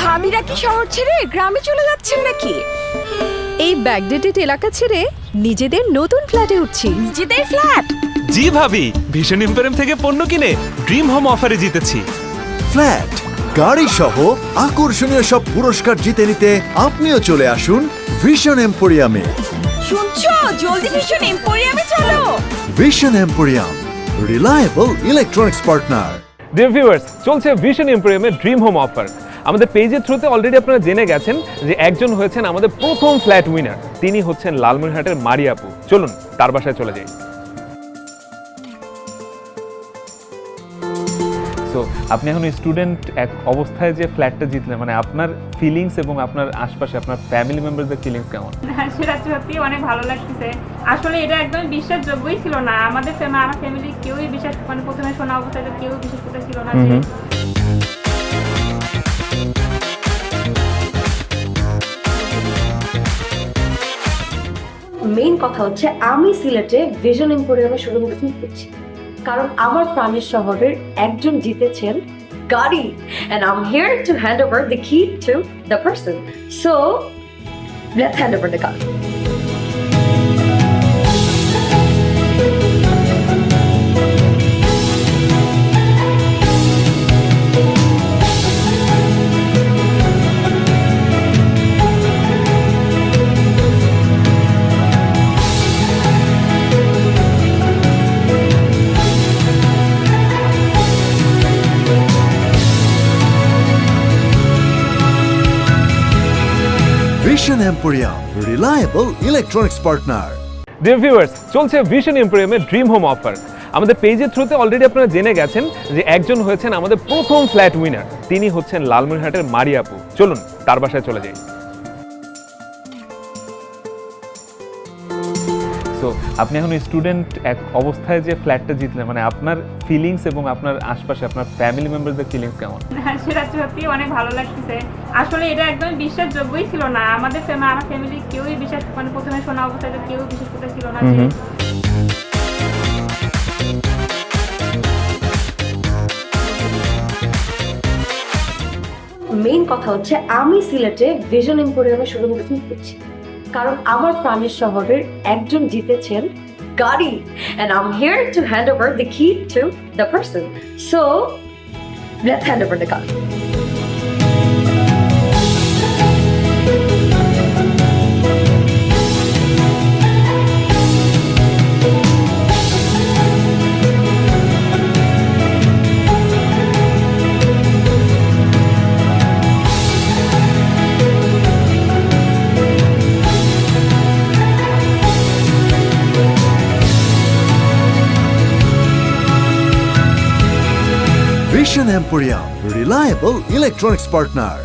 ভাবিরা কি শহর ছেড়ে গ্রামে চলে যাচ্ছেন নাকি? এই ব্যাকডেটেড এলাকা ছেড়ে নিজেদের নতুন ফ্ল্যাটে উঠছি। নিজেদের ফ্ল্যাট? জি ভাবি, ভিশন এম্পোরিয়াম থেকে পণ্য কিনে ড্রিম হোম অফারে জিতেছি। ফ্ল্যাট, গাড়ি সহ আকর্ষণীয় সব পুরস্কার জিতে নিতে আপনিও চলে আসুন ভিশন এম্পোরিয়ামে। শুনছো? জলদি ভিশন এম্পোরিয়ামে চলো। Vision emporium, reliable electronics partner. Dear viewers, চলছে ভিশন এম্পোরিয়ামের ড্রিম হোম অফার। আমাদের পেজের থ্রুতে অলরেডি আপনারা জেনে গেছেন যে একজন হয়েছেন আমাদের প্রথম ফ্ল্যাট উইনার। তিনি হচ্ছেন লালমনিরহাটের মারিয়াপু। চলুন তার বাসায় চলে যাই। তো আপনি এখন স্টুডেন্ট এক অবস্থায় যে ফ্ল্যাটটা জিতলেন, মানে আপনার ফিলিংস এবং আপনার আশপাশে আপনার ফ্যামিলি মেম্বারদের ফিলিংস কেমন? সেটা সত্যি অনেক ভালো লাগতেছে। আসলে এটা একদম বিশ্বাসযোগ্যই ছিল না। আমার ফ্যামিলি কেউই বিশ্বাস, মানে প্রথমে শোনা অবস্থায় কেউ বিশ্বাস করতে ছিল না। মেইন কথা হচ্ছে আমি সিলেটে ভিশন এম্পোরিয়ামে শুরু করছি, কারণ আমার প্রাণের শহরের একজন জিতেছেন গাড়ি, and I'm here to hand over the key to the person. So let's hand over the car. Vision emporium, reliable electronics partner. Dear viewers, চলছে ভিশন এম্পোরিয়ামের ড্রিম হোম অফার। আমাদের পেজের থ্রুতে অলরেডি আপনারা জেনে গেছেন যে একজন হয়েছেন আমাদের প্রথম ফ্ল্যাট উইনার। তিনি হচ্ছেন লালমনিরহাটের মারিয়াপু। চলুন তার বাসায় চলে যাই। তো আপনি এখন স্টুডেন্ট এক অবস্থায় যে ফ্ল্যাটটা জিতলেন, মানে আপনার ফিলিংস এবং আপনার আশপাশে আপনার ফ্যামিলি মেম্বারদের ফিলিংস কেমন? সেটা সত্যি অনেক ভালো লাগতেছে। আসলে এটা একদম বিশ্বাসযোগ্যই ছিল না। আমার ফ্যামিলি কেউই বিশ্বাস, মানে প্রথমে শোনা অবস্থায় কেউ বিশ্বাস করতে ছিল না। মেইন কথা হচ্ছে আমি সিলেটে ভিশন এম্পোরিয়ামে শুরু করছি, কারণ আমার প্রাণের শহরের একজন জিতেছেন গাড়ি, and I'm here to hand over the key to the person. So let's hand over the car. Vision emporium, reliable electronics partner.